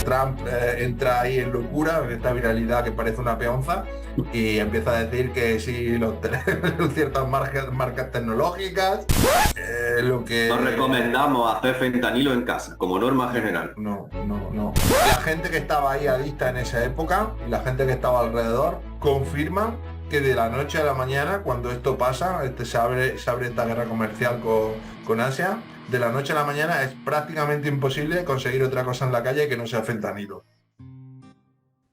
Trump entra ahí en locura, en esta viralidad que parece una peonza, y empieza a decir que sí, ciertas marcas tecnológicas, lo Nos que... recomendamos hacer fentanilo en casa, como norma general. No. La gente que estaba ahí adicta en esa época, la gente que estaba alrededor, confirman que de la noche a la mañana, cuando esto pasa, se abre esta guerra comercial con Asia, de la noche a la mañana es prácticamente imposible conseguir otra cosa en la calle que no sea fentanilo.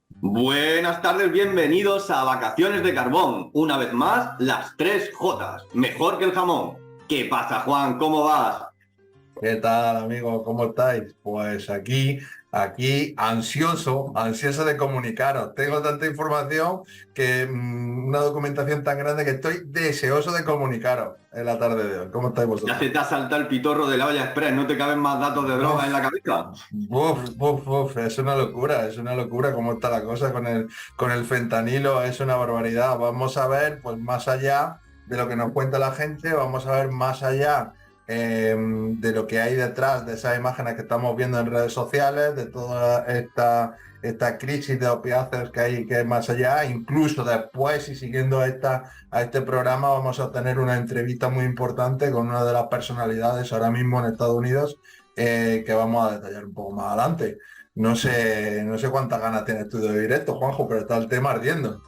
Buenas tardes, bienvenidos a Vacaciones de Carbón. Una vez más, las 3 Jotas. Mejor que el jamón. ¿Qué pasa, Juan? ¿Cómo vas? ¿Qué tal, amigos? ¿Cómo estáis? Pues aquí ansioso de comunicaros. Tengo tanta información que una documentación tan grande que estoy deseoso de comunicaros en la tarde de hoy. ¿Cómo estáis Ya vosotros? se te ha saltado el pitorro de la olla express, ¿no te caben más datos de droga en la Uf, cabeza? uf, es una locura cómo está la cosa con el fentanilo, es una barbaridad. Vamos a ver, pues más allá de lo que nos cuenta la gente, vamos a ver más allá de lo que hay detrás de esas imágenes que estamos viendo en redes sociales, de toda esta crisis de opiáceos que hay más allá, incluso después y siguiendo a este programa vamos a tener una entrevista muy importante con una de las personalidades ahora mismo en Estados Unidos que vamos a detallar un poco más adelante. No sé cuántas ganas tienes tú de oír esto, Juanjo, pero está el tema ardiendo.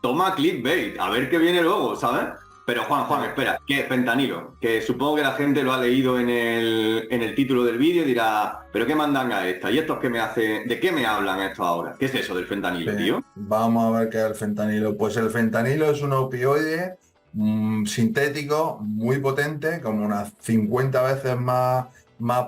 Toma clickbait, a ver qué viene luego, ¿sabes? Pero Juan, espera, ¿qué fentanilo? Que supongo que la gente lo ha leído en el título del vídeo y dirá, ¿pero qué mandanga es esta? ¿Y estos qué me hacen? ¿De qué me hablan estos ahora? ¿Qué es eso del fentanilo, tío? Vamos a ver qué es el fentanilo. Pues el fentanilo es un opioide sintético muy potente, como unas 50 veces más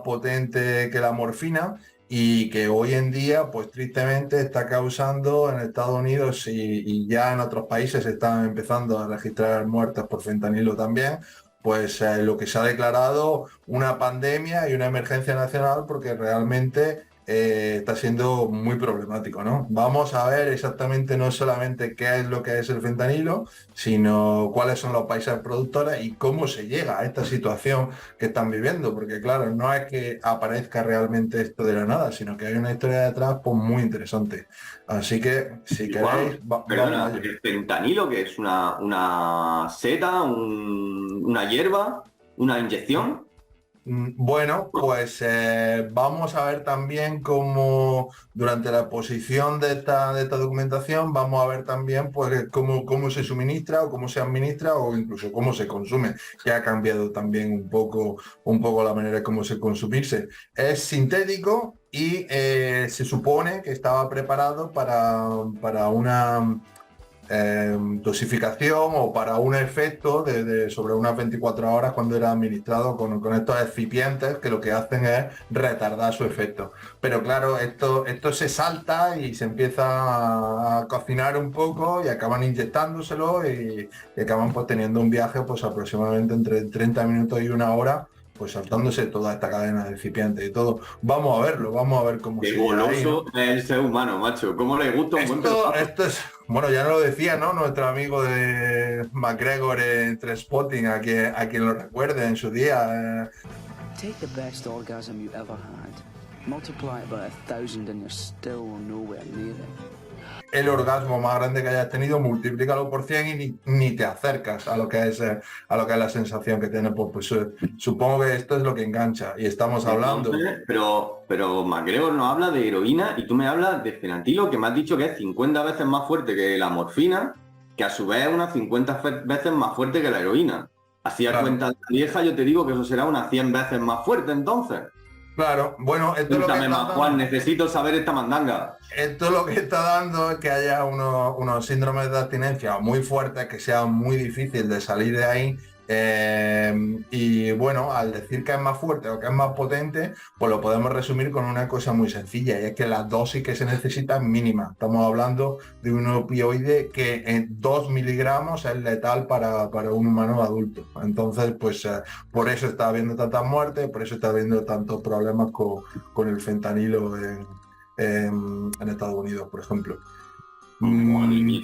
potente que la morfina y que hoy en día, pues tristemente, está causando en Estados Unidos y ya en otros países están empezando a registrar muertes por fentanilo también. Pues lo que se ha declarado una pandemia y una emergencia nacional porque realmente está siendo muy problemático, ¿no? Vamos a ver exactamente no solamente qué es lo que es el fentanilo, sino cuáles son los países productores y cómo se llega a esta situación que están viviendo, porque claro, no es que aparezca realmente esto de la nada, sino que hay una historia detrás pues muy interesante. Así que si Y queréis, Juan, vamos perdona, a ello. ¿el fentanilo que es una seta, una hierba, una inyección? Bueno, pues vamos a ver también cómo durante la exposición de esta documentación vamos a ver también pues cómo se suministra o cómo se administra o incluso cómo se consume, que ha cambiado también un poco la manera de cómo se consumirse. Es sintético y se supone que estaba preparado para una dosificación o para un efecto sobre unas 24 horas cuando era administrado con estos excipientes que lo que hacen es retardar su efecto. Pero claro, esto se salta y se empieza a cocinar un poco y acaban inyectándoselo y acaban pues teniendo un viaje pues aproximadamente entre 30 minutos y una hora pues saltándose toda esta cadena de excipientes y todo. Vamos a ver cómo Qué se llega ahí, goloso ¿no? es el ser humano, macho. ¿Cómo le gusta un buen pelotazo? Esto es, bueno, ya no lo decía, ¿no? Nuestro amigo de McGregor entre Spotting, a quien lo recuerde en su día. Take the best orgasm you ever had, multiply it by 1,000 and you're still nowhere near it. El orgasmo más grande que hayas tenido, multiplícalo por 100 y ni te acercas a lo que es la sensación que tiene. Pues, supongo que esto es lo que engancha. Y estamos hablando. Entonces, pero MacGregor nos habla de heroína y tú me hablas de fentanilo, que me has dicho que es 50 veces más fuerte que la morfina, que a su vez es unas 50 veces más fuerte que la heroína. Así a Claro, cuenta de la vieja yo te digo que eso será unas 100 veces más fuerte entonces. claro. Bueno, esto es lo que Cuéntame está más, Juan, dando. necesito saber esta mandanga. Esto lo que está dando es que haya unos síndromes de abstinencia muy fuertes, que sea muy difícil de salir de ahí. Y bueno, al decir que es más fuerte o que es más potente, pues lo podemos resumir con una cosa muy sencilla, y es que la dosis que se necesita es mínima. Estamos hablando de un opioide que en 2 miligramos es letal para un humano adulto. Entonces, pues por eso está habiendo tantas muertes, por eso está habiendo tantos problemas con el fentanilo en Estados Unidos, por ejemplo. Madre Mm, mía.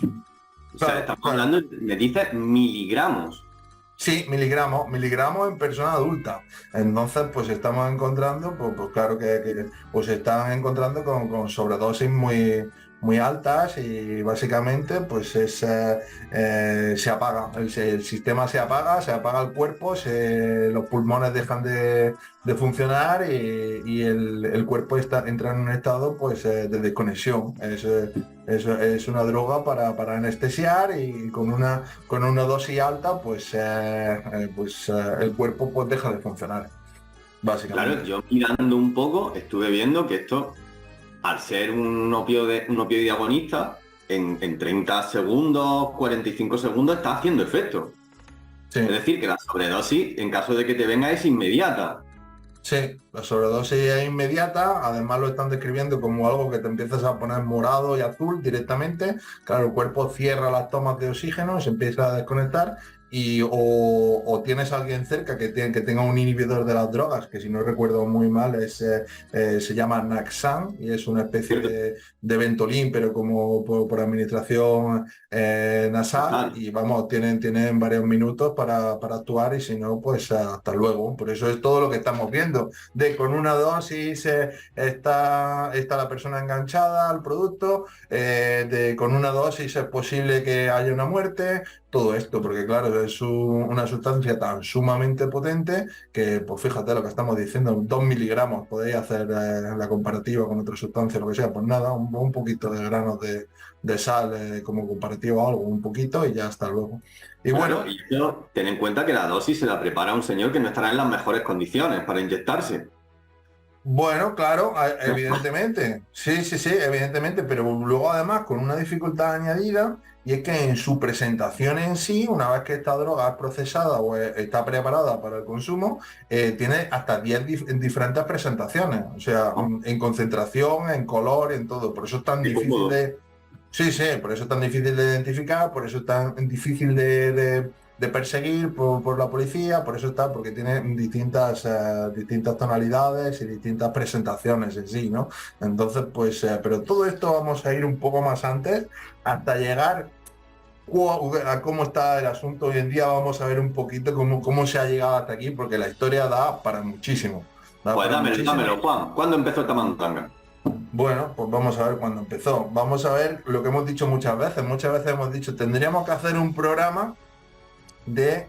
O sea, claro, estamos claro. hablando, me dices miligramos. Sí, miligramos en persona adulta. Entonces, pues estamos encontrando, pues claro pues se están encontrando con sobredosis muy altas y básicamente pues se apaga, el sistema se apaga el cuerpo, los pulmones dejan de funcionar y el cuerpo entra en un estado pues de desconexión. Es una droga para anestesiar y con una dosis alta, el cuerpo pues deja de funcionar, Claro, básicamente. yo mirando un poco, estuve viendo que esto, al ser un opioide agonista, en 30 segundos, 45 segundos está haciendo efecto. Sí, Es decir, que la sobredosis, en caso de que te venga, es inmediata. sí, la sobredosis es inmediata, además lo están describiendo como algo que te empiezas a poner morado y azul directamente. Claro, el cuerpo cierra las tomas de oxígeno, se empieza a desconectar o tienes a alguien cerca que tenga un inhibidor de las drogas, que si no recuerdo muy mal se llama Naxan y es una especie ¿Cierto? de Ventolin, pero como por administración nasal Total. y vamos, tienen varios minutos para actuar y si no, pues hasta luego. Por eso es todo lo que estamos viendo, de con una dosis está la persona enganchada al producto, con una dosis es posible que haya una muerte, todo esto, porque claro, es una sustancia tan sumamente potente que, pues fíjate lo que estamos diciendo, 2 miligramos, podéis hacer la comparativa con otra sustancia, lo que sea, pues nada, un poquito de granos de sal como comparativo a algo, un poquito y ya hasta luego. Y Claro, bueno, y esto, ten en cuenta que la dosis se la prepara un señor que no estará en las mejores condiciones para inyectarse. bueno, claro, evidentemente, sí, sí, sí, evidentemente, pero luego además con una dificultad añadida y es que en su presentación en sí, una vez que esta droga es procesada o está preparada para el consumo, tiene hasta 10 diferentes presentaciones, o sea, ¿No? en concentración, en color, en todo, por eso es tan Qué difícil cómodo. de. Sí, sí, por eso es tan difícil de identificar, por eso es tan difícil de perseguir por la policía, por eso está, porque tiene distintas tonalidades y distintas presentaciones en sí, ¿no? Entonces, pues, pero todo esto vamos a ir un poco más antes hasta llegar a cómo está el asunto hoy en día. Vamos a ver un poquito cómo se ha llegado hasta aquí, porque la historia da para muchísimo, da Pues para dámelo, muchísimo. dámelo, Juan. ¿Cuándo empezó esta mandanga? Bueno, pues vamos a ver cuándo empezó. Vamos a ver lo que hemos dicho muchas veces. Muchas veces hemos dicho, tendríamos que hacer un programa de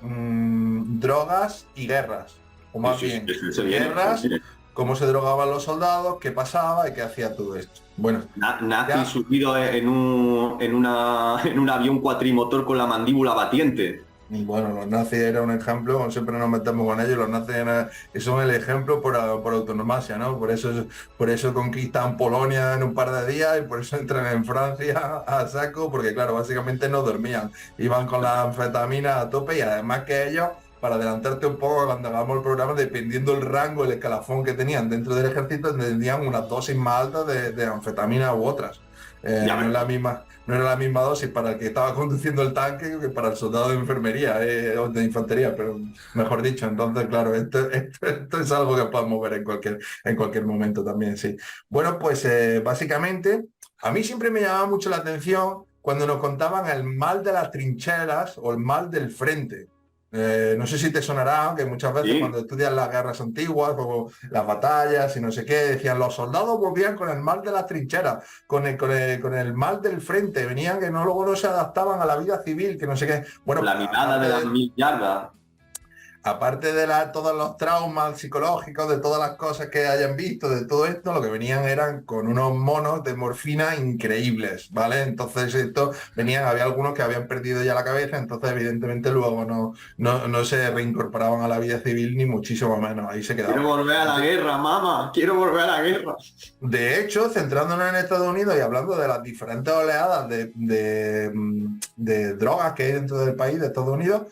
drogas y guerras. O Sí, más sí, sí, bien, sí, se viene, se guerras, viene. cómo se drogaban los soldados, qué pasaba y qué hacía todo esto. Bueno, Nazi ya. subido en un avión cuatrimotor con la mandíbula batiente. Y bueno, los nazis era un ejemplo, como siempre nos metemos con ellos, los nazis son el ejemplo por autonomasia, ¿no? Por eso conquistan Polonia en un par de días y por eso entran en Francia a saco, porque claro, básicamente no dormían, iban con la anfetamina a tope y además que ellos, para adelantarte un poco cuando hagamos el programa, dependiendo el rango, el escalafón que tenían dentro del ejército, tenían unas dosis más altas de anfetamina u otras. Ya No es ves. la misma dosis para el que estaba conduciendo el tanque que para el soldado de enfermería o de infantería, pero mejor dicho. Entonces, claro, esto es algo que podemos ver en cualquier momento también, sí. Bueno, pues básicamente, a mí siempre me llamaba mucho la atención cuando nos contaban el mal de las trincheras o el mal del frente. No sé si te sonará que muchas veces Sí. cuando estudias las guerras antiguas o las batallas y no sé qué, decían los soldados volvían con el mal de las trincheras, con el mal del frente, venían que no, luego no se adaptaban a la vida civil, que no sé qué. Bueno, La pues mirada de las 1000 yardas. aparte de todos los traumas psicológicos, de todas las cosas que hayan visto, de todo esto, lo que venían eran con unos monos de morfina increíbles, ¿vale? Entonces había algunos que habían perdido ya la cabeza, entonces evidentemente luego no se reincorporaban a la vida civil ni muchísimo menos, ahí se Quiero quedaban. volver a la guerra, mamá. Quiero volver a la guerra. De hecho, centrándonos en Estados Unidos y hablando de las diferentes oleadas de drogas que hay dentro del país, de Estados Unidos,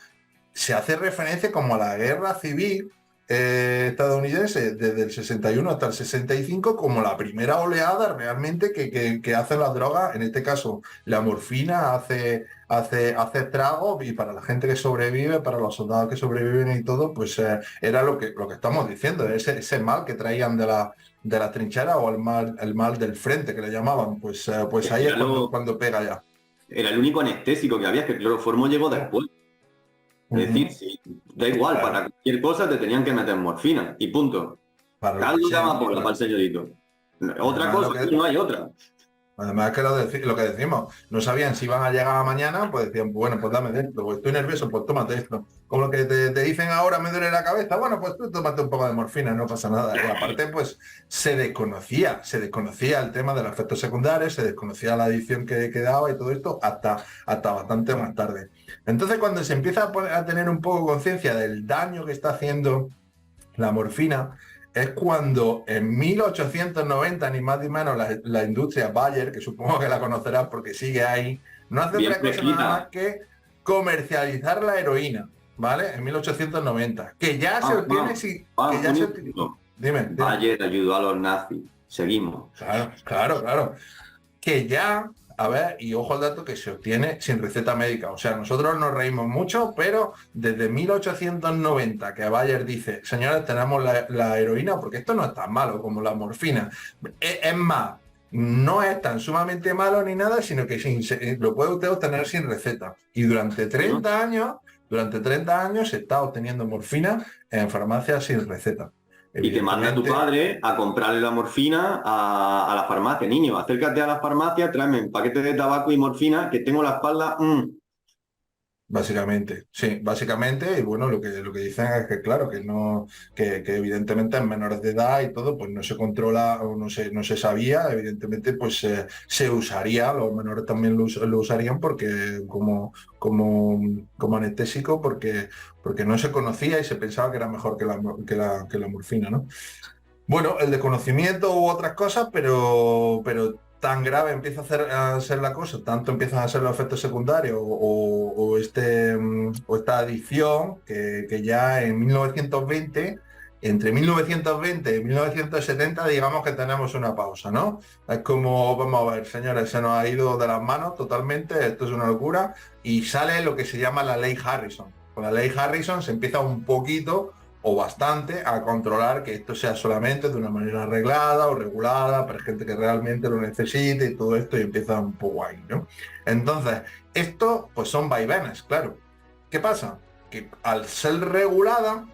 se hace referencia como a la guerra civil estadounidense desde el 61 hasta el 65 como la primera oleada realmente que hacen las drogas, en este caso la morfina hace estragos y para la gente que sobrevive, para los soldados que sobreviven y todo, pues era lo que estamos diciendo, ese mal que traían de la trinchera o el mal del frente que le llamaban, pues ahí es Era, cuando pega ya. era el único anestésico que había, es que el cloroformo llegó después. Es decir, sí, da igual, Claro. para cualquier cosa te tenían que meter morfina y punto. Para lo que Caldo de sea. amapola para el señorito. Otra Además, cosa, no hay otra. Además que lo que decimos, no sabían si iban a llegar mañana, pues decían, bueno, pues dame de esto, pues estoy nervioso, pues tómate esto. Como lo que te dicen ahora, me duele la cabeza, bueno, pues tú tómate un poco de morfina, no pasa nada. Y aparte, pues se desconocía el tema de los efectos secundarios, se desconocía la adicción que daba y todo esto hasta bastante más tarde. Entonces, cuando se empieza a tener un poco conciencia del daño que está haciendo la morfina, es cuando en 1890, ni más ni menos, la industria Bayer, que supongo que la conocerás porque sigue ahí, no hace Bien otra cosa nada fresquita. más que comercializar la heroína, ¿vale? En 1890, que ya se obtiene si... que ya se obtiene... Dime. Bayer ayudó a los nazis. Seguimos. Claro. Que ya, a ver, y ojo al dato, que se obtiene sin receta médica. O sea, nosotros nos reímos mucho, pero desde 1890 que Bayer dice, señores, tenemos la heroína, porque esto no es tan malo como la morfina. Es más, no es tan sumamente malo ni nada, sino que lo puede usted obtener sin receta. Y durante 30 años se está obteniendo morfina en farmacias sin receta. Y te manda tu padre a comprarle la morfina a la farmacia. Niño, acércate a la farmacia, tráeme un paquete de tabaco y morfina, que tengo la espalda... Básicamente, sí, básicamente, y bueno, lo que dicen es que claro, que no, que evidentemente en menores de edad y todo, pues no se controla o no se sabía, evidentemente pues se usaría, los menores también lo usarían porque como anestésico, porque no se conocía y se pensaba que era mejor que la morfina, ¿no? Bueno, el desconocimiento u otras cosas, pero tan grave empieza a ser la cosa, tanto empiezan a ser los efectos secundarios o esta adicción que ya en 1920, entre 1920 y 1970, digamos que tenemos una pausa, ¿no? Es como, vamos a ver, señores, se nos ha ido de las manos totalmente, esto es una locura, y sale lo que se llama la ley Harrison. Con la ley Harrison se empieza un poquito o bastante a controlar que esto sea solamente de una manera arreglada o regulada para gente que realmente lo necesite y todo esto, y empieza un poco ahí, ¿no? Entonces, esto pues son vaivenes, claro. ¿Qué pasa? Que al ser regulada,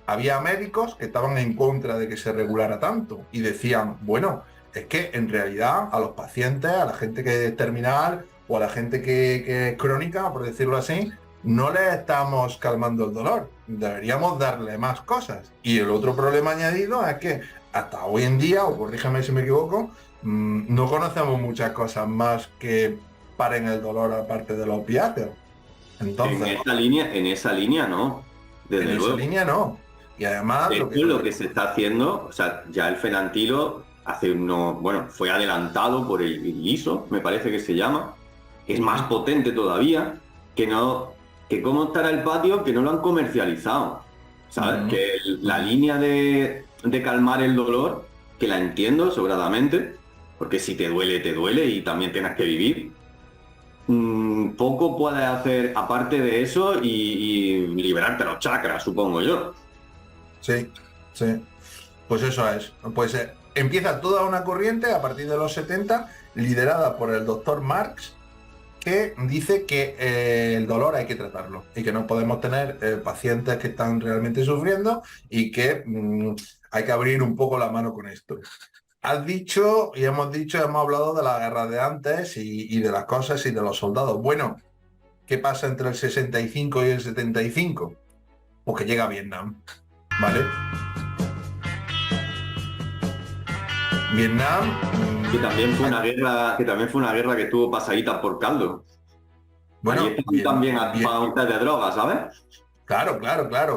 había médicos que estaban en contra de que se regulara tanto y decían, bueno, es que en realidad a los pacientes, a la gente que es terminal o a la gente que es crónica, por decirlo así, no le estamos calmando el dolor, deberíamos darle más cosas. Y el otro problema añadido es que hasta hoy en día, o corrígeme si me equivoco, no conocemos muchas cosas más que paren el dolor aparte de los opiáceos. Entonces, en esa línea no, desde luego. En esa línea no. Y además lo que se está haciendo, o sea, ya el fenantilo fue adelantado por el ISO, me parece que se llama, es más potente todavía, que cómo estará el patio, que no lo han comercializado, ¿sabes? Que la línea de calmar el dolor, que la entiendo sobradamente, porque si te duele y también tienes que vivir, poco puedes hacer aparte de eso y liberarte los chakras, supongo yo. Sí. Pues eso es. Pues empieza toda una corriente a partir de los 70, liderada por el doctor Marx, que dice que el dolor hay que tratarlo y que no podemos tener pacientes que están realmente sufriendo y que hay que abrir un poco la mano con esto. Has dicho y hemos hablado de la guerra de antes y de las cosas y de los soldados. Bueno, ¿qué pasa entre el 65 y el 75? Pues que llega Vietnam, ¿vale? Vietnam... Que también fue una guerra que estuvo pasadita por caldo. Bueno, también a punta de drogas, ¿sabes? Claro.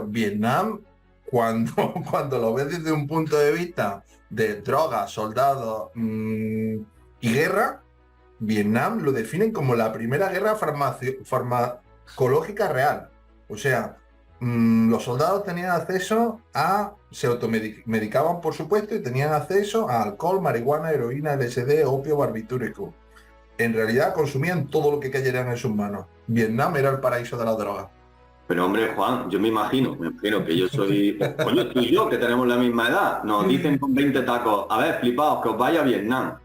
Vietnam, cuando lo ves desde un punto de vista de drogas, soldados y guerra, Vietnam lo definen como la primera guerra farmacológica real. O sea, los soldados tenían acceso se automedicaban, por supuesto, y tenían acceso a alcohol, marihuana, heroína, LSD, opio, barbitúrico. En realidad consumían todo lo que cayera en sus manos. Vietnam era el paraíso de la droga. Pero hombre, Juan, yo me imagino que yo soy... Coño, tú y yo, que tenemos la misma edad, nos dicen con 20 tacos, a ver, flipaos, que os vaya a Vietnam.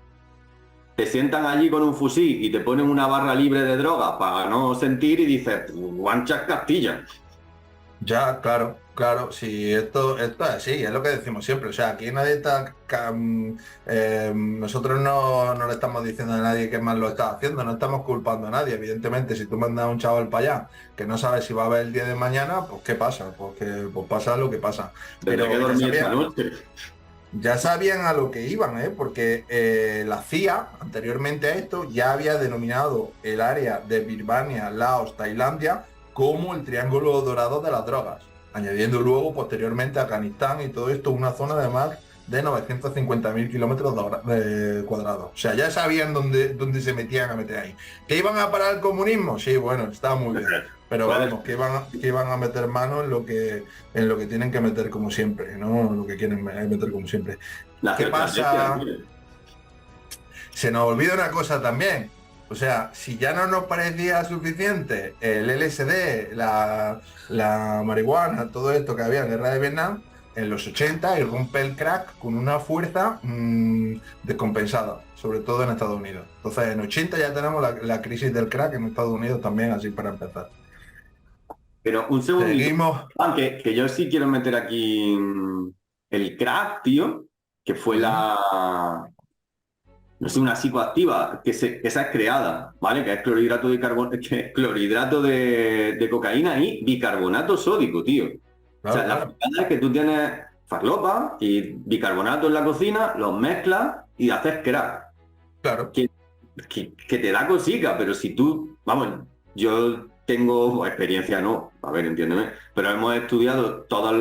te sientan allí con un fusil y te ponen una barra libre de drogas para no sentir y dices, guanchas Castilla. Ya, claro, claro, sí, esto es así, es lo que decimos siempre, o sea, aquí nadie está, nosotros no le estamos diciendo a nadie que mal lo está haciendo, no estamos culpando a nadie, evidentemente, si tú mandas a un chaval para allá que no sabe si va a haber el día de mañana, pues ¿qué pasa? Pues pasa lo que pasa. Pero Tendré que dormir esta noche. ya sabían a lo que iban, ¿eh? Porque la CIA, anteriormente a esto, ya había denominado el área de Birmania, Laos, Tailandia como el Triángulo Dorado de las Drogas, añadiendo luego posteriormente Afganistán y todo esto una zona de más de 950.000 kilómetros cuadrados. O sea, ya sabían dónde se metían a meter ahí. ¿Que iban a parar el comunismo? Sí, bueno, está muy bien. Pero vamos, que iban a meter mano en lo que tienen que meter como siempre, ¿no? Lo que quieren meter como siempre. ¿Qué pasa? Se nos olvida una cosa también. O sea, si ya no nos parecía suficiente el LSD, la marihuana, todo esto que había en la guerra de Vietnam, en los 80 irrumpe el crack con una fuerza descompensada, sobre todo en Estados Unidos. Entonces, en 80 ya tenemos la crisis del crack en Estados Unidos también, así para empezar. Pero un segundito, Seguimos. que yo sí quiero meter aquí el crack, tío, que fue no sé, una psicoactiva que esa es creada, ¿vale? Que es clorhidrato de clorhidrato de cocaína y bicarbonato sódico, tío. Claro, O sea, la claro. fricada es que tú tienes farlopa y bicarbonato en la cocina, los mezclas y haces crack. Claro. Que te da cosica, pero si tú, vamos, yo tengo experiencia, no, a ver, entiéndeme, pero hemos estudiado todos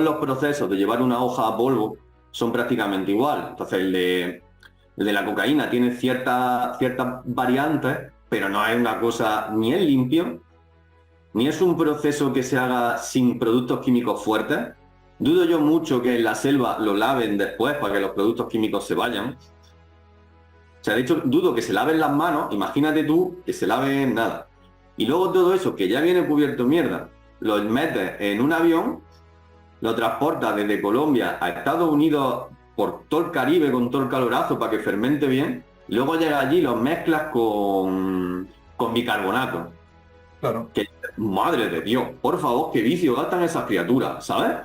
los procesos de llevar una hoja a polvo son prácticamente igual. Entonces el de la cocaína tiene ciertas variantes, pero no es una cosa ni es limpio, ni es un proceso que se haga sin productos químicos fuertes. Dudo yo mucho que en la selva lo laven después para que los productos químicos se vayan. O sea, de hecho, dudo que se laven las manos, imagínate tú que se laven nada. Y luego todo eso, que ya viene cubierto mierda, lo metes en un avión, lo transportas desde Colombia a Estados Unidos por todo el Caribe con todo el calorazo para que fermente bien, y luego llegas allí y los mezclas con bicarbonato. Claro. Que, madre de Dios, por favor, qué vicio gastan esas criaturas, ¿sabes?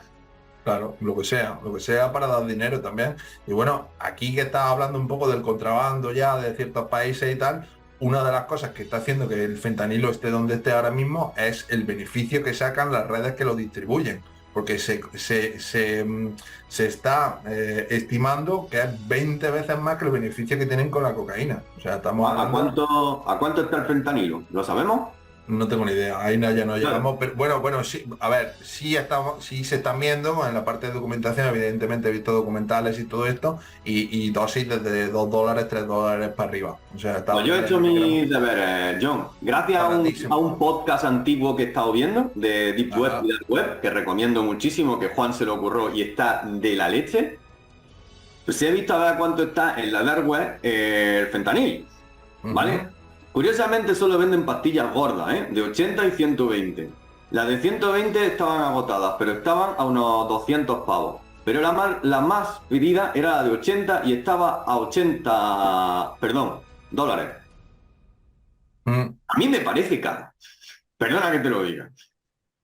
Claro, lo que sea para dar dinero también. Y bueno, aquí que estás hablando un poco del contrabando ya de ciertos países y tal, una de las cosas que está haciendo que el fentanilo esté donde esté ahora mismo es el beneficio que sacan las redes que lo distribuyen. Porque se está estimando que es 20 veces más que el beneficio que tienen con la cocaína. O sea, estamos hablando... ¿A cuánto está el fentanilo? ¿Lo sabemos? No tengo ni idea, ahí ya no Claro. llegamos, pero bueno, sí, a ver, sí se están viendo en la parte de documentación, evidentemente he visto documentales y todo esto, y dosis desde $2, $3 para arriba. O sea, está Pues yo he hecho mis deberes, John. Gracias a un podcast antiguo que he estado viendo de Deep Web y Dark Web, que recomiendo muchísimo, que Juan se lo ocurrió y está de la leche. Pues he visto a ver cuánto está en la Dark Web el fentanil, ¿vale? Curiosamente solo venden pastillas gordas, ¿eh? De 80 y 120. Las de 120 estaban agotadas, pero estaban a unos 200 pavos. Pero la más pedida era la de 80 y estaba a 80, perdón, dólares. A mí me parece caro. Perdona que te lo diga.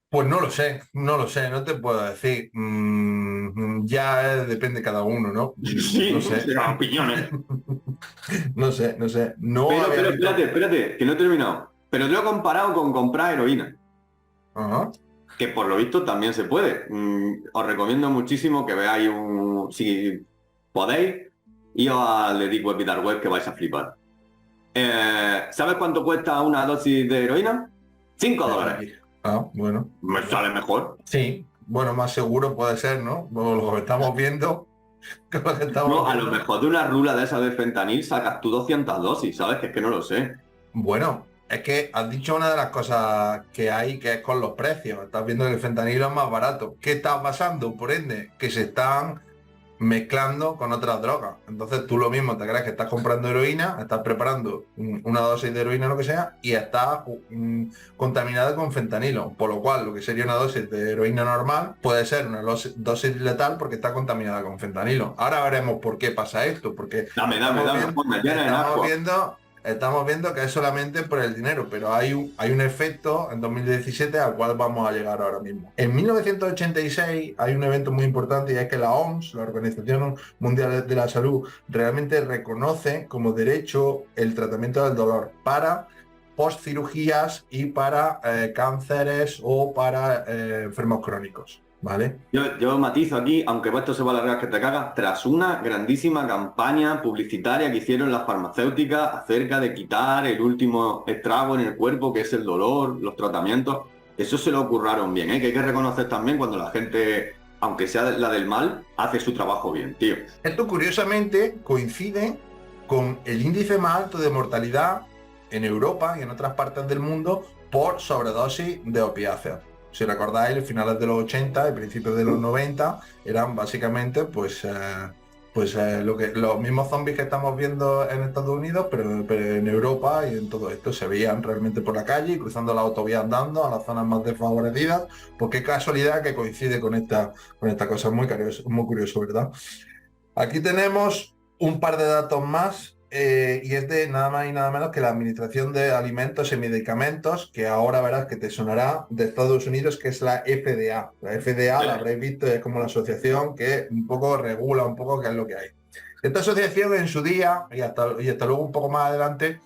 Pues no lo sé, no te puedo decir. Ya depende cada uno, ¿no? Sí, No sé. de las opiniones. No sé. No Pero había visto- espérate, que no he terminado. Pero te lo he comparado con comprar heroína. Ajá. Que por lo visto también se puede. Os recomiendo muchísimo que veáis si podéis, iros al de Deep Web y Dark Web que vais a flipar. ¿Sabes cuánto cuesta una dosis de heroína? $5. Ah, bueno. Me sale mejor. Sí, bueno, más seguro puede ser, ¿no? Lo que estamos viendo. No, a lo mejor de una rula de esa de fentanil sacas tú 200 dosis, ¿sabes? Que es que no lo sé. Bueno, es que has dicho una de las cosas que hay, que es con los precios. Estás viendo que el fentanilo es más barato. ¿Qué está pasando? Por ende, que se están mezclando con otras drogas. Entonces tú lo mismo te crees que estás comprando heroína, estás preparando una dosis de heroína o lo que sea, y está contaminada con fentanilo, por lo cual lo que sería una dosis de heroína normal puede ser una dosis letal porque está contaminada con fentanilo. Ahora veremos por qué pasa esto, porque Dame, Juan, me llena en agua. Estamos viendo que es solamente por el dinero, pero hay un efecto en 2017 al cual vamos a llegar ahora mismo. En 1986 hay un evento muy importante, y es que la OMS, la Organización Mundial de la Salud, realmente reconoce como derecho el tratamiento del dolor para postcirugías y para cánceres o para enfermos crónicos. ¿Vale? Yo matizo aquí, aunque esto se va a alargar que te cagas, tras una grandísima campaña publicitaria que hicieron las farmacéuticas acerca de quitar el último estrago en el cuerpo, que es el dolor, los tratamientos, eso se lo curraron bien, ¿eh? Que hay que reconocer también cuando la gente, aunque sea la del mal, hace su trabajo bien, tío. Esto curiosamente coincide con el índice más alto de mortalidad en Europa y en otras partes del mundo por sobredosis de opiáceos. Si recordáis, los finales de los 80 y principios de los 90 eran básicamente los mismos zombies que estamos viendo en Estados Unidos, pero en Europa y en todo esto se veían realmente por la calle, cruzando la autovía andando a las zonas más desfavorecidas. Pues qué casualidad que coincide con esta cosa, muy curioso, ¿verdad? Aquí tenemos un par de datos más. Y es de nada más y nada menos que la Administración de Alimentos y Medicamentos, que ahora verás que te sonará, de Estados Unidos, que es la FDA. La FDA, la habréis visto, es como la asociación que un poco regula un poco qué es lo que hay. Esta asociación en su día, y hasta luego un poco más adelante,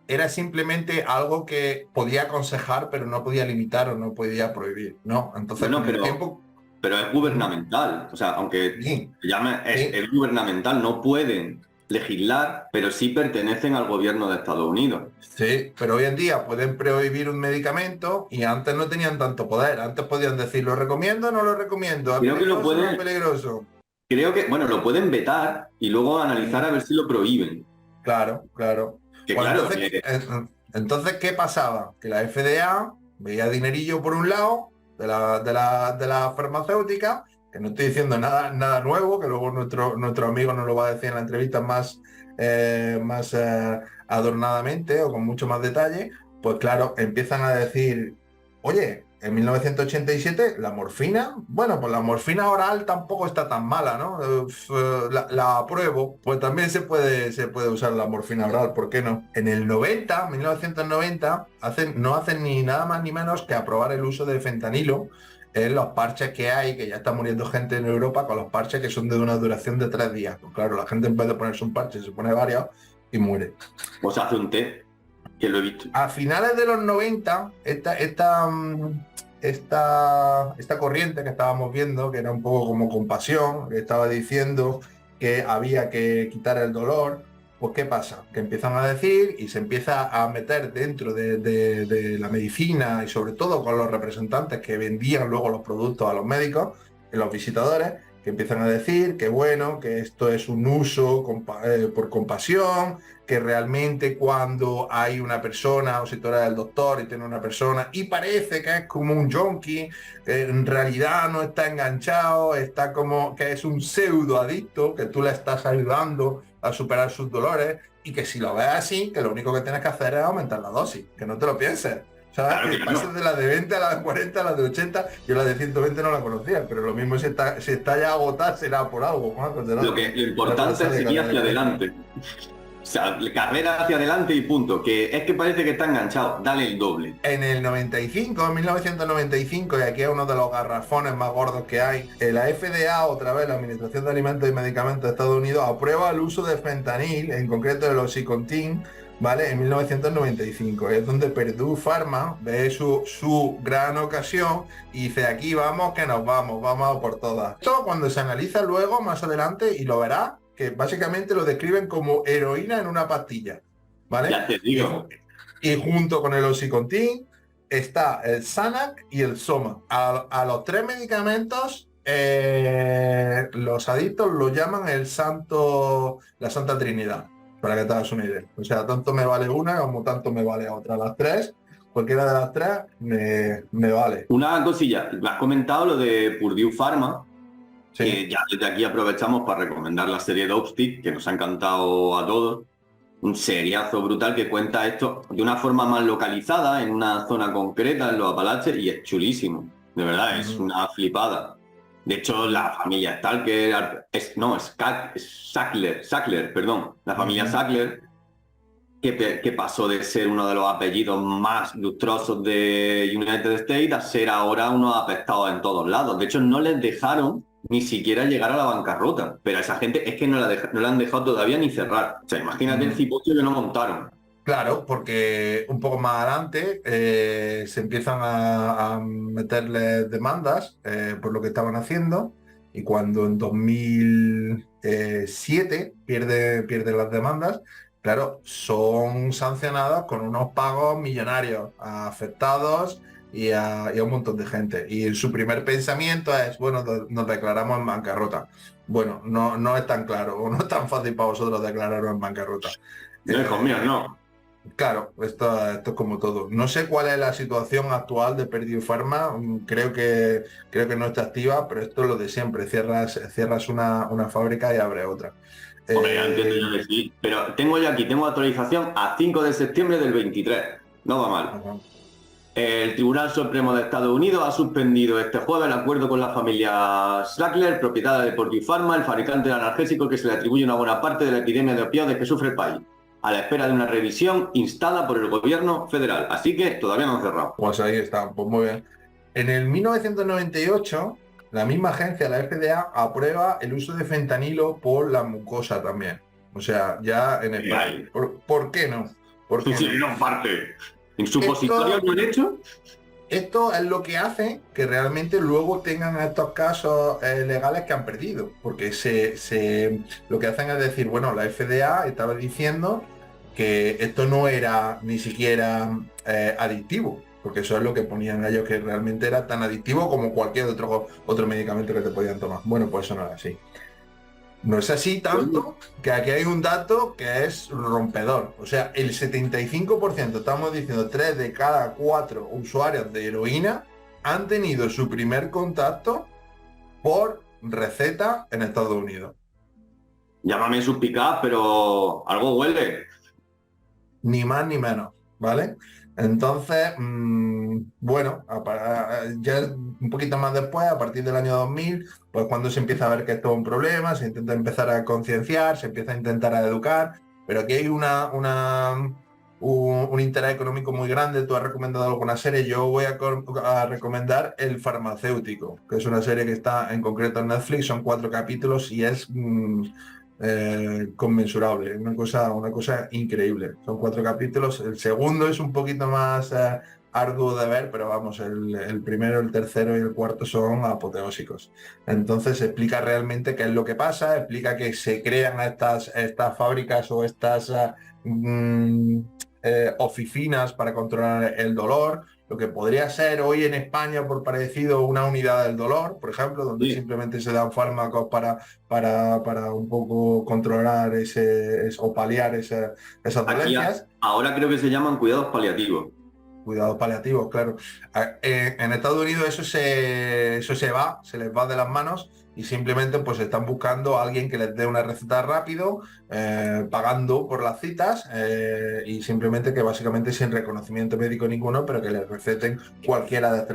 era simplemente algo que podía aconsejar, pero no podía limitar o no podía prohibir, ¿no? Entonces, Bueno, con el tiempo... Pero es gubernamental, o sea, aunque Sí, se llame, sí. es gubernamental, no pueden legislar, pero sí pertenecen al gobierno de Estados Unidos. Sí, pero hoy en día pueden prohibir un medicamento y antes no tenían tanto poder. Antes podían decir, ¿lo recomiendo o no lo recomiendo? ¿Es Creo que lo peligroso o no pueden, es peligroso? creo que, bueno, lo pueden vetar y luego analizar a ver si lo prohíben. Claro, claro. Que Bueno, claro, entonces, ¿qué pasaba? Que la FDA veía dinerillo por un lado de la farmacéutica, que no estoy diciendo nada nuevo, que luego nuestro amigo nos lo va a decir en la entrevista más adornadamente o con mucho más detalle. Pues claro, empiezan a decir, oye, en 1987 la morfina, bueno, pues la morfina oral tampoco está tan mala, ¿no? La apruebo, pues también se puede usar la morfina oral, ¿por qué no? En el 1990, no hacen ni nada más ni menos que aprobar el uso de fentanilo en los parches que hay, que ya está muriendo gente en Europa con los parches que son de una duración de 3 días. Pues claro, la gente en vez de ponerse un parche se pone varios y muere. pues hace un té, que lo he visto. A finales de los 90, esta corriente que estábamos viendo, que era un poco como compasión, que estaba diciendo que había que quitar el dolor, pues ¿qué pasa? Que empiezan a decir y se empieza a meter dentro de la medicina y sobre todo con los representantes que vendían luego los productos a los médicos, los visitadores, que empiezan a decir que bueno, que esto es un uso por compasión, que realmente cuando hay una persona, o si tú eres el doctor y tiene una persona y parece que es como un junkie, en realidad no está enganchado, está como que es un pseudo adicto, que tú le estás ayudando a superar sus dolores, y que si lo ves así, que lo único que tienes que hacer es aumentar la dosis, que no te lo pienses. ¿Sabes? Claro Que que pases no. de la de 20 a la de 40 a la de 80. Yo la de 120 no la conocía, pero lo mismo si está ya agotada será por algo, Juan. Lo importante es seguir hacia adelante. O sea, carrera hacia adelante y punto. Que es que parece que está enganchado. Dale el doble. En el 95, en 1995, y aquí es uno de los garrafones más gordos que hay, la FDA, otra vez la Administración de Alimentos y Medicamentos de Estados Unidos, aprueba el uso de fentanil, en concreto del Oxycontin, ¿vale? En 1995. Es donde Purdue Pharma ve su gran ocasión y dice, aquí vamos, que nos vamos a por todas. Esto cuando se analiza luego, más adelante, y lo verás, que básicamente lo describen como heroína en una pastilla, ¿vale? Ya te digo. Y junto con el Oxycontin está el Xanax y el Soma. A los 3 medicamentos, los adictos lo llaman la Santa Trinidad, para que te hagas una idea. O sea, tanto me vale una como tanto me vale otra. Las 3, cualquiera de las 3 me vale. Una cosilla, has comentado lo de Purdue Pharma, Sí. Que ya desde aquí aprovechamos para recomendar la serie Dopestick, que nos ha encantado a todos. Un seriazo brutal que cuenta esto de una forma más localizada, en una zona concreta, en los Apalaches, y es chulísimo. De verdad, es una flipada. De hecho, la familia Stalker, Sackler, perdón, la familia Sackler, que pasó de ser uno de los apellidos más lustrosos de United States a ser ahora unos apestados en todos lados. De hecho, no les dejaron ni siquiera llegar a la bancarrota, pero a esa gente es que no la han dejado todavía ni cerrar. O sea, imagínate el cipote que no montaron. Claro, porque un poco más adelante se empiezan a meterle demandas por lo que estaban haciendo, y cuando en 2007 pierde las demandas, claro, son sancionadas con unos pagos millonarios a afectados y a un montón de gente. Y su primer pensamiento es, bueno, nos declaramos en bancarrota. Bueno, no es tan claro, o no es tan fácil para vosotros declararos en bancarrota. No, hijos míos, no. Claro, esto es como todo. No sé cuál es la situación actual de Purdue Pharma. Creo que no está activa, pero esto es lo de siempre. Cierras una fábrica y abres otra. Hombre, ya entiendo yo que sí. Pero tengo actualización a 5 de septiembre del 23. No va mal. Ajá. El Tribunal Supremo de Estados Unidos ha suspendido este jueves el acuerdo con la familia Sackler, propietaria de Purdue Pharma, el fabricante de analgésicos que se le atribuye una buena parte de la epidemia de opioides que sufre el país, a la espera de una revisión instada por el gobierno federal. Así que todavía no han cerrado. Pues ahí está, pues muy bien. En el 1998, la misma agencia, la FDA, aprueba el uso de fentanilo por la mucosa también. O sea, ya en España. ¿Por qué no? ¿Por qué no? Sí, no parte. ¿En supositorio lo han hecho? Esto es lo que hace que realmente luego tengan estos casos legales que han perdido, porque lo que hacen es decir, bueno, la FDA estaba diciendo que esto no era ni siquiera adictivo, porque eso es lo que ponían ellos, que realmente era tan adictivo como cualquier otro medicamento que te podían tomar. Bueno, pues eso no era así. No es así tanto que aquí hay un dato que es rompedor. O sea, el 75%, estamos diciendo 3 de cada 4 usuarios de heroína han tenido su primer contacto por receta en Estados Unidos. Llámame suspicaz, pero algo huele. Ni más ni menos, ¿vale? Entonces, bueno, ya un poquito más después, a partir del año 2000, pues cuando se empieza a ver que esto es un problema, se intenta empezar a concienciar, se empieza a intentar a educar, pero aquí hay un interés económico muy grande. Tú has recomendado alguna serie, yo voy a recomendar El Farmacéutico, que es una serie que está en concreto en Netflix, son 4 capítulos y es conmensurable, una cosa increíble. Son 4 capítulos, el segundo es un poquito más arduo de ver, pero vamos, el primero, el tercero y el cuarto son apoteósicos. Entonces explica realmente qué es lo que pasa, explica que se crean estas fábricas o estas oficinas para controlar el dolor, lo que podría ser hoy en España, por parecido, una unidad del dolor, por ejemplo, donde simplemente se dan fármacos para un poco controlar o paliar esas dolencias. Ahora creo que se llaman cuidados paliativos. Cuidados paliativos, claro. En Estados Unidos eso se les va de las manos, y simplemente pues están buscando a alguien que les dé una receta rápido, pagando por las citas, y simplemente que básicamente sin reconocimiento médico ninguno, pero que les receten cualquiera de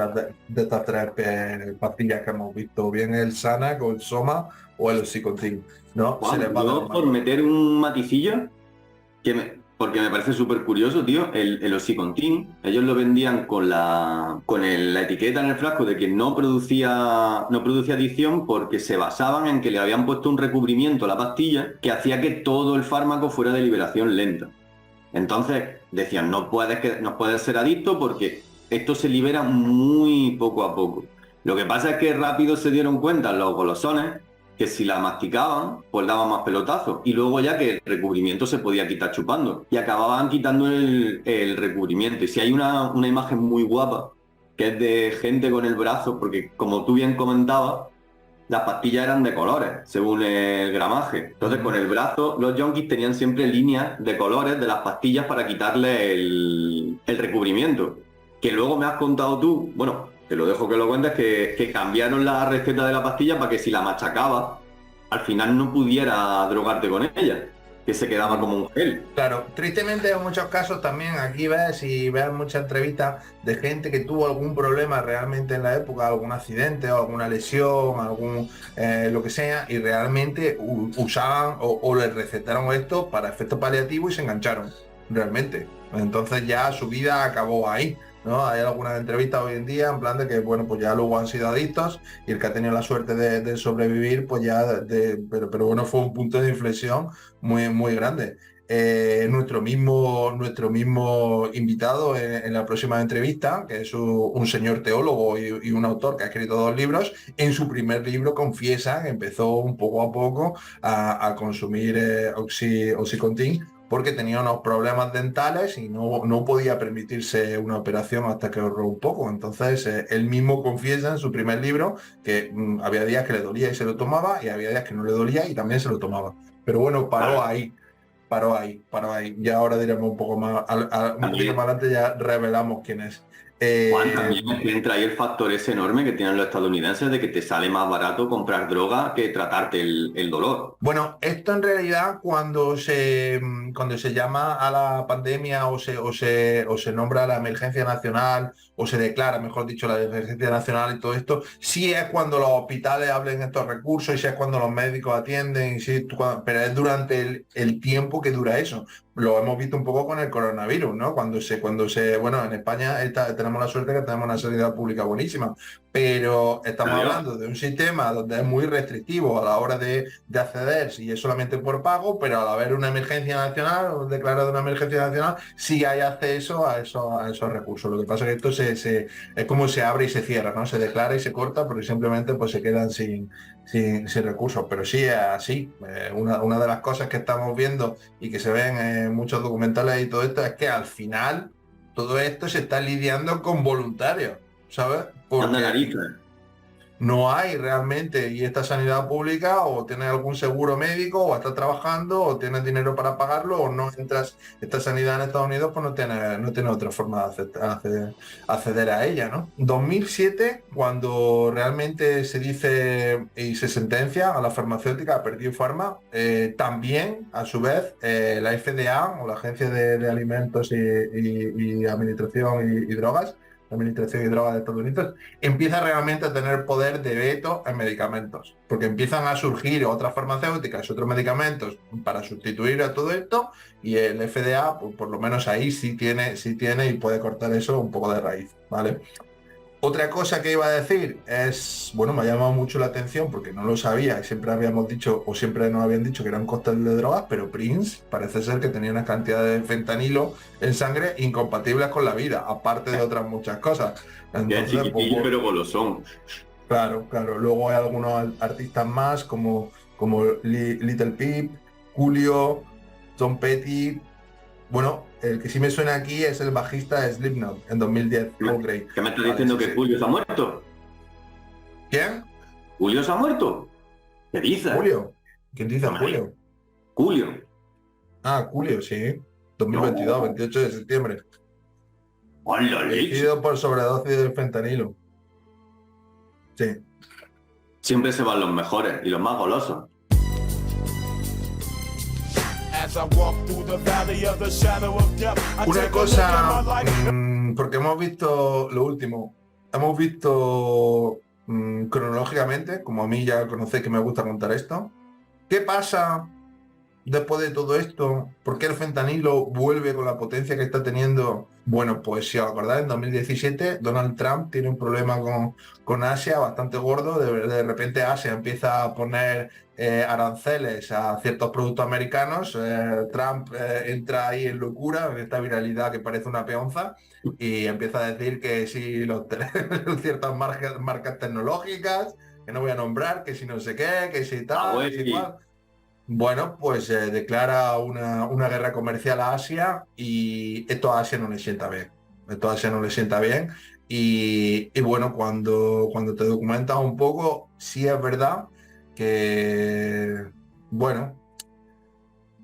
estas 3 pastillas que hemos visto, bien el Xanax o el Soma o el Oxycontin, ¿no? Wow, se les va de las por manos. meter un maticillo, porque me parece súper curioso, tío, el Oxycontin, ellos lo vendían con la etiqueta en el frasco de que no producía adicción, porque se basaban en que le habían puesto un recubrimiento a la pastilla que hacía que todo el fármaco fuera de liberación lenta. Entonces decían, no puedes ser adicto porque esto se libera muy poco a poco. Lo que pasa es que rápido se dieron cuenta los golosones que si la masticaban, pues daban más pelotazos. Y luego ya que el recubrimiento se podía quitar chupando. Y acababan quitando el recubrimiento. Y si hay una imagen muy guapa, que es de gente con el brazo, porque como tú bien comentabas, las pastillas eran de colores, según el gramaje. Entonces con el brazo, los yonkis tenían siempre líneas de colores de las pastillas para quitarle el recubrimiento. Que luego me has contado tú, bueno, te lo dejo que lo cuentes, que cambiaron la receta de la pastilla para que si la machacaba, al final no pudiera drogarte con ella, que se quedaba como un gel. Claro, tristemente en muchos casos también aquí ves y ves muchas entrevistas de gente que tuvo algún problema realmente en la época, algún accidente o alguna lesión, algún lo que sea, y realmente usaban o les recetaron esto para efecto paliativo y se engancharon, realmente. Entonces ya su vida acabó ahí, ¿no? Hay algunas entrevistas hoy en día en plan de que, bueno, pues ya luego han sido adictos y el que ha tenido la suerte de sobrevivir, pues ya, pero bueno, fue un punto de inflexión muy grande. Nuestro mismo invitado en la próxima entrevista, que es un señor teólogo y un autor que ha escrito 2 libros, en su primer libro confiesa que empezó un poco a poco a consumir Oxycontin porque tenía unos problemas dentales y no podía permitirse una operación hasta que ahorró un poco. Entonces, él mismo confiesa en su primer libro que había días que le dolía y se lo tomaba y había días que no le dolía y también se lo tomaba. Pero bueno, paró ahí. Ya ahora diremos un poco más, un poquito más adelante ya revelamos quién es. Juan, también entra ahí el factor ese enorme que tienen los estadounidenses de que te sale más barato comprar droga que tratarte el dolor. Bueno, esto en realidad cuando se llama a la pandemia o se nombra la emergencia nacional o se declara, mejor dicho, la emergencia nacional y todo esto, sí es cuando los hospitales hablen estos recursos y sí es cuando los médicos atienden, pero es durante el tiempo que dura eso. Lo hemos visto un poco con el coronavirus, ¿no? Bueno, en España tenemos la suerte que tenemos una sanidad pública buenísima, pero estamos hablando de un sistema donde es muy restrictivo a la hora de acceder, si es solamente por pago, pero al haber una emergencia nacional o declarada una emergencia nacional, sí hay acceso a esos recursos. Lo que pasa es que esto es como se abre y se cierra, ¿no? Se declara y se corta, pero simplemente pues se quedan sin recursos. Pero sí es así. Una de las cosas que estamos viendo y que se ven en muchos documentales y todo esto es que al final todo esto se está lidiando con voluntarios, ¿sabes? Anda narices. No hay realmente, y esta sanidad pública o tienes algún seguro médico o estás trabajando o tienes dinero para pagarlo o no entras, esta sanidad en Estados Unidos pues no tiene otra forma de acceder a ella, ¿no? 2007, cuando realmente se dice y se sentencia a la farmacéutica, a Purdue Pharma, también a su vez la FDA o la Agencia de Alimentos y Administración y Drogas, la Administración y Drogas de Estados Unidos, empieza realmente a tener poder de veto en medicamentos, porque empiezan a surgir otras farmacéuticas y otros medicamentos para sustituir a todo esto, y el FDA, pues, por lo menos ahí sí tiene y puede cortar eso un poco de raíz, ¿vale? Otra cosa que iba a decir es, bueno, me ha llamado mucho la atención porque no lo sabía y siempre habíamos dicho, o siempre nos habían dicho que era un cóctel de drogas, pero Prince parece ser que tenía una cantidad de fentanilo en sangre incompatibles con la vida, aparte de otras muchas cosas. Entonces, chiquitillo, pero golosón. Claro. Luego hay algunos artistas más como Little Peep, Julio, Tom Petty. Bueno, el que sí me suena aquí es el bajista de Slipknot en 2010, Paul Gray. ¿Qué me estás diciendo que Julio se ha muerto? ¿Quién? ¿Julio se ha muerto? ¿Qué dices? ¿Julio? ¿Quién dice Julio? Julio. Ah, Julio, sí. 2022, no. 28 de septiembre. Fallecido por sobredosis de fentanilo. Sí. Siempre se van los mejores y los más golosos. Una cosa, porque hemos visto lo último, hemos visto cronológicamente, como a mí ya conocéis que me gusta contar esto, ¿qué pasa después de todo esto? ¿Por qué el fentanilo vuelve con la potencia que está teniendo? Bueno, pues si os acordáis, en 2017 Donald Trump tiene un problema con Asia bastante gordo. De repente Asia empieza a poner aranceles a ciertos productos americanos. Trump entra ahí en locura, en esta viralidad que parece una peonza, y empieza a decir que si ciertas marcas tecnológicas, que no voy a nombrar, que si no sé qué, que si tal, que si cual. Bueno, pues declara una guerra comercial a Asia y esto a Asia no le sienta bien. Y bueno, cuando te documentas un poco, sí es verdad que, bueno,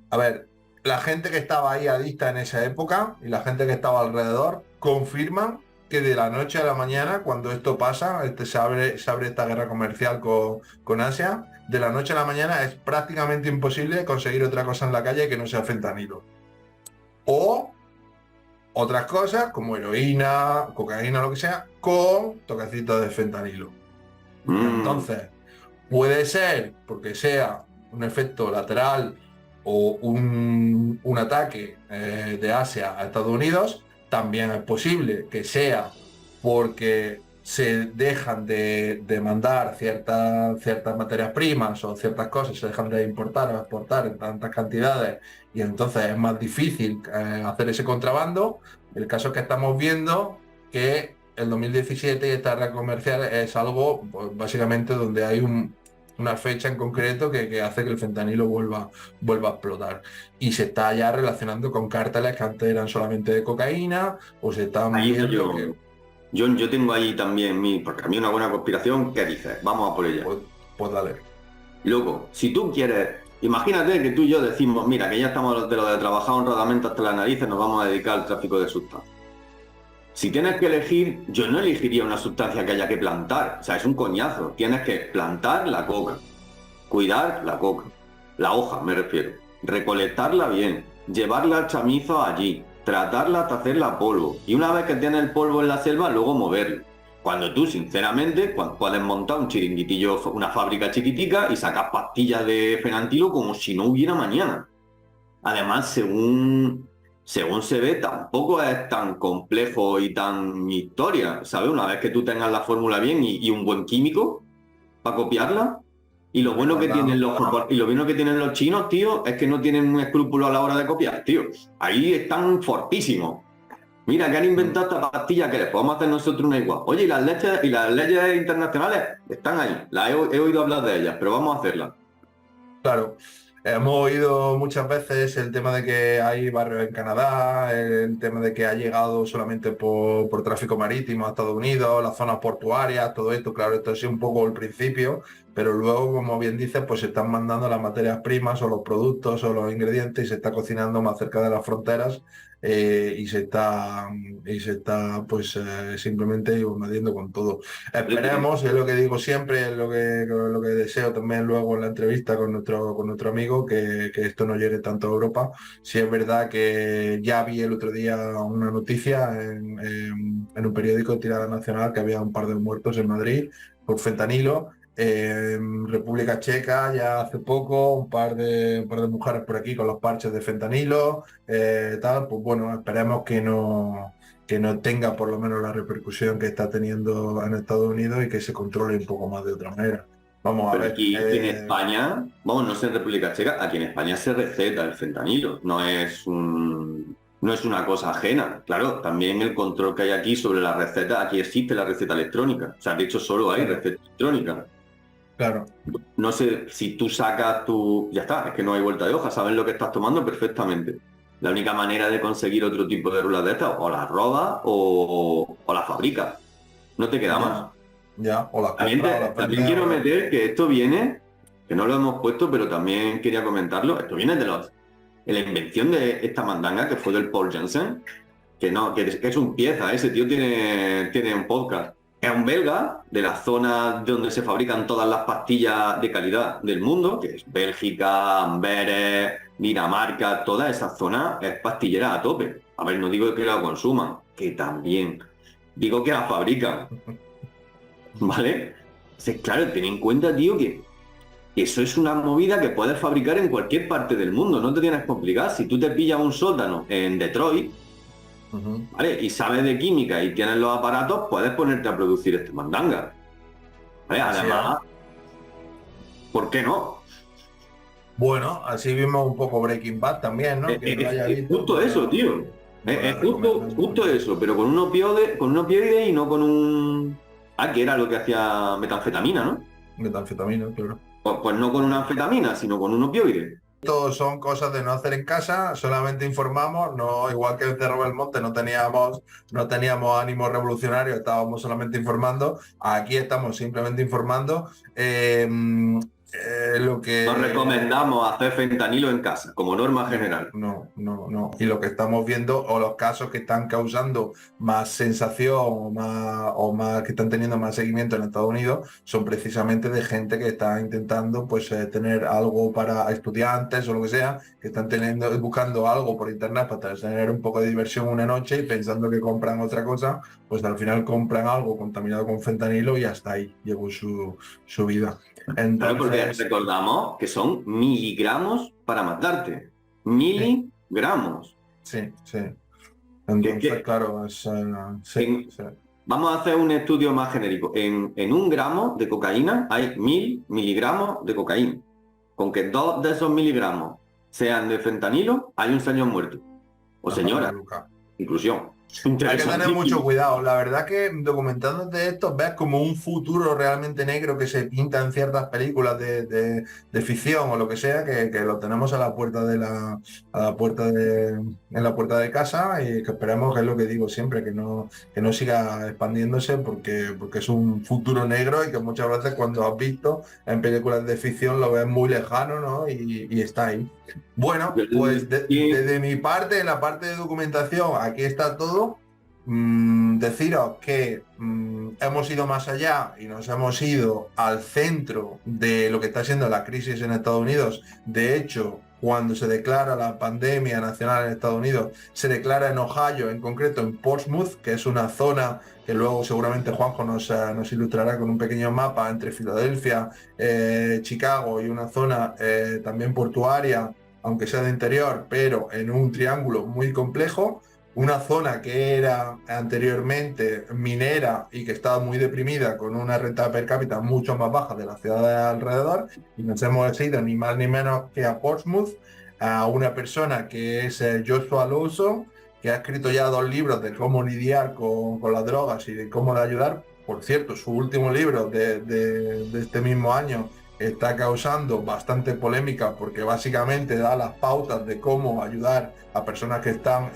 a ver, la gente que estaba ahí adicta en esa época y la gente que estaba alrededor confirman que de la noche a la mañana, cuando esto pasa, se abre esta guerra comercial con Asia, de la noche a la mañana es prácticamente imposible conseguir otra cosa en la calle que no sea fentanilo. O otras cosas como heroína, cocaína, lo que sea, con toquecitos de fentanilo. Entonces, puede ser porque sea un efecto lateral o un ataque de Asia a Estados Unidos. También es posible que sea porque se dejan de mandar ciertas materias primas o ciertas cosas, se dejan de importar o exportar en tantas cantidades y entonces es más difícil hacer ese contrabando. El caso es que estamos viendo que el 2017 y esta guerra comercial es algo, pues, básicamente donde hay una fecha en concreto que hace que el fentanilo vuelva a explotar. Y se está ya relacionando con cárteles que antes eran solamente de cocaína, o se están Ahí viendo que... yo tengo ahí también porque a mí una buena conspiración, ¿qué dices? Vamos a por ella. Pues dale. Loco, si tú quieres, imagínate que tú y yo decimos, mira, que ya estamos de lo de trabajar honradamente hasta las narices, nos vamos a dedicar al tráfico de sustancias. Si tienes que elegir, yo no elegiría una sustancia que haya que plantar. O sea, es un coñazo. Tienes que plantar la coca, cuidar la coca, la hoja me refiero, recolectarla bien, llevarla al chamizo allí, tratarla hasta hacerla polvo. Y una vez que tienes el polvo en la selva, luego moverlo. Cuando tú, sinceramente, puedes montar un chiringuitillo, una fábrica chiquitica y sacas pastillas de fenantilo como si no hubiera mañana. Además, según se ve, tampoco es tan complejo y tan historia, ¿sabes? Una vez que tú tengas la fórmula bien y un buen químico para copiarla. Y lo bueno que tienen los chinos, tío, es que no tienen un escrúpulo a la hora de copiar, tío. Ahí están fortísimos. Mira, que han inventado esta pastilla que les podemos hacer nosotros una igual. Oye, y las leyes internacionales están ahí. He oído hablar de ellas, pero vamos a hacerlas. Claro. Hemos oído muchas veces el tema de que hay barrios en Canadá, el tema de que ha llegado solamente por tráfico marítimo a Estados Unidos, las zonas portuarias, todo esto. Claro, esto es un poco el principio, pero luego, como bien dices, pues se están mandando las materias primas o los productos o los ingredientes y se está cocinando más cerca de las fronteras y se está pues simplemente invadiendo con todo. Esperemos, es lo que digo siempre, es lo que deseo también luego en la entrevista con nuestro amigo, que esto no llegue tanto a Europa. Si es verdad que ya vi el otro día una noticia en un periódico de tirada nacional que había un par de muertos en Madrid por fentanilo. En República Checa ya hace poco un par de mujeres por aquí con los parches de fentanilo, tal, pues bueno, esperemos que no tenga por lo menos la repercusión que está teniendo en Estados Unidos y que se controle un poco más de otra manera. Vamos a ver. Aquí en España, vamos, no sé en República Checa, aquí en España se receta el fentanilo, no es una cosa ajena. Claro, también el control que hay aquí sobre la receta, aquí existe la receta electrónica, o sea, de hecho solo hay receta electrónica. Claro. No sé, si tú sacas ya está, es que no hay vuelta de hoja, saben lo que estás tomando perfectamente. La única manera de conseguir otro tipo de rulas de estas, o las robas o las fabricas. No te queda más. Ya, o las compras. También quiero meter que esto viene, que no lo hemos puesto, pero también quería comentarlo, esto viene de la invención de esta mandanga que fue del Paul Janssen, que es un pieza, ese tío tiene un podcast. Es un belga de la zona donde se fabrican todas las pastillas de calidad del mundo, que es Bélgica, Amberes, Dinamarca, toda esa zona es pastillera a tope. A ver, no digo que la consuman, que también. Digo que la fabrican. ¿Vale? Entonces, claro, ten en cuenta, tío, que eso es una movida que puedes fabricar en cualquier parte del mundo, no te tienes que complicar. Si tú te pillas un sótano en Detroit, ¿vale? Y sabes de química y tienes los aparatos, puedes ponerte a producir este mandanga. ¿Vale? Además, ¿por qué no? Bueno, así vimos un poco Breaking Bad también, ¿no? Es justo eso, tío. Es justo eso, pero con un opioide y no con un... que era lo que hacía metanfetamina, ¿no? Metanfetamina, claro. Pues no con una anfetamina, sino con un opioide. Esto son cosas de no hacer en casa, solamente informamos, no, igual que en Cerro Belmonte no teníamos ánimo revolucionario, estábamos solamente informando, aquí estamos simplemente informando. lo que... No recomendamos hacer fentanilo en casa, como norma general. No. Y lo que estamos viendo, o los casos que están causando más sensación o más que están teniendo más seguimiento en Estados Unidos, son precisamente de gente que está intentando pues tener algo para estudiantes o lo que sea, que están buscando algo por internet para tener un poco de diversión una noche y pensando que compran otra cosa, pues al final compran algo contaminado con fentanilo y hasta ahí llegó su vida. Claro, porque Entonces, recordamos que son miligramos para matarte. Miligramos. sí. Que- Entonces, que claro, en- sí. Vamos a hacer un estudio más genérico. En 1 gramo de cocaína hay 1000 miligramos de cocaína. Con que 2 de esos miligramos sean de fentanilo, hay un señor muerto. O señora. Luca. Inclusión. Hay que tener mucho cuidado. La verdad que documentándote esto ves como un futuro realmente negro que se pinta en ciertas películas de ficción o lo que sea, que lo tenemos a la puerta en la puerta de casa y que esperemos, que es lo que digo siempre, que no siga expandiéndose porque es un futuro negro y que muchas veces cuando has visto en películas de ficción lo ves muy lejano, ¿no? Y está ahí. Bueno, pues desde mi parte, en la parte de documentación, aquí está todo. Deciros que hemos ido más allá y nos hemos ido al centro de lo que está siendo la crisis en Estados Unidos. De hecho, cuando se declara la pandemia nacional en Estados Unidos, se declara en Ohio, en concreto en Portsmouth, que es una zona que luego seguramente Juanjo nos ilustrará con un pequeño mapa entre Filadelfia, Chicago y una zona también portuaria, aunque sea de interior, pero en un triángulo muy complejo. Una zona que era anteriormente minera y que estaba muy deprimida, con una renta per cápita mucho más baja de la ciudad de alrededor, y nos hemos ido ni más ni menos que a Portsmouth, a una persona que es Joshua Lawson, que ha escrito ya 2 libros de cómo lidiar con las drogas y de cómo ayudar. Por cierto, su último libro de este mismo año está causando bastante polémica porque básicamente da las pautas de cómo ayudar a personas que están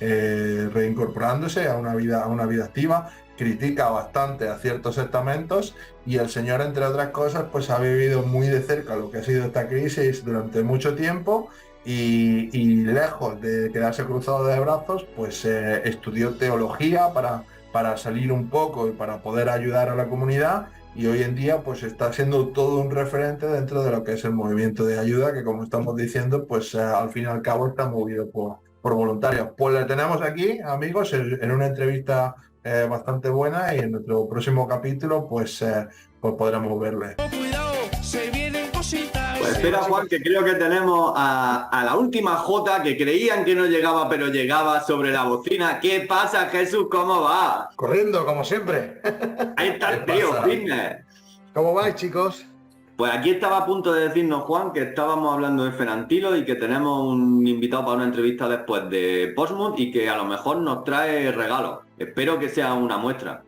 reincorporándose a una vida activa. Critica bastante a ciertos estamentos y el señor, entre otras cosas, pues ha vivido muy de cerca lo que ha sido esta crisis durante mucho tiempo y lejos de quedarse cruzado de brazos, pues estudió teología para salir un poco y para poder ayudar a la comunidad, y hoy en día pues está siendo todo un referente dentro de lo que es el movimiento de ayuda, que como estamos diciendo, pues al fin y al cabo está movido por voluntarios. Pues le tenemos aquí, amigos, en una entrevista bastante buena, y en nuestro próximo capítulo pues podremos verle. Pues espera, Juan, que creo que tenemos a la última J que creían que no llegaba, pero llegaba sobre la bocina. ¿Qué pasa, Jesús? ¿Cómo va? Corriendo, como siempre. Ahí está el ¿Qué tío, pasa? fitness. ¿Cómo vais, chicos? Pues aquí estaba a punto de decirnos, Juan, que estábamos hablando de fenantilo y que tenemos un invitado para una entrevista después de Portsmouth y que a lo mejor nos trae regalos. Espero que sea una muestra.